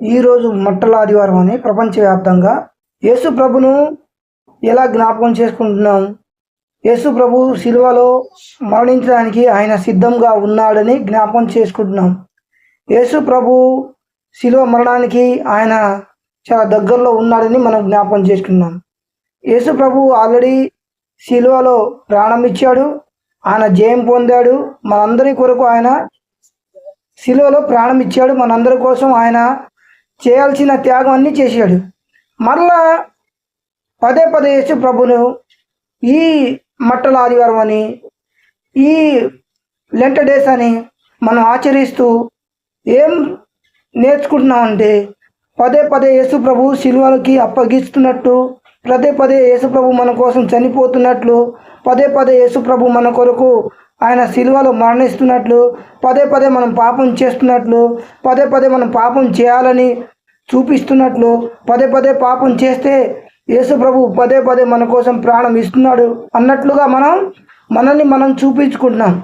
ఈరోజు మట్టల ఆదివారం అని ప్రపంచవ్యాప్తంగా యేసు ప్రభును ఎలా జ్ఞాపకం చేసుకుంటున్నాం? యేసు ప్రభు శిలువలో మరణించడానికి ఆయన సిద్ధంగా ఉన్నాడని జ్ఞాపకం చేసుకుంటున్నాం. యేసు ప్రభు శిలువ మరణానికి ఆయన చాలా దగ్గరలో ఉన్నాడని మనం జ్ఞాపకం చేసుకున్నాం. యేసు ప్రభు ఆల్రెడీ శిలువలో ప్రాణం ఇచ్చాడు, ఆయన జయం పొందాడు. మనందరి కొరకు ఆయన శిలువలో ప్రాణం ఇచ్చాడు. మనందరి కోసం ఆయన చేయాల్సిన త్యాగం అన్నీ చేశాడు. మరలా పదే పదే యేసు ప్రభును ఈ మట్టల ఆదివారం అని, ఈ లెంట డేస్ అని మనం ఆచరిస్తూ ఏం నేర్చుకుంటున్నామంటే, పదే పదే యేసు ప్రభు శిలువలకి అప్పగిస్తున్నట్టు, పదే పదే యేసు ప్రభు మన కోసం చనిపోతున్నట్లు, పదే పదే యేసు ప్రభు మన కొరకు ఆయన శిలువలో మరణిస్తున్నట్లు, పదే పదే మనం పాపం చేస్తున్నట్లు, పదే పదే మనం పాపం చేయాలని చూపిస్తున్నట్లు, పదే పదే పాపం చేస్తే యేసు ప్రభు పదే పదే మన కోసం ప్రాణం ఇస్తున్నాడు అన్నట్లుగా మనల్ని మనం చూపించుకుంటున్నాం.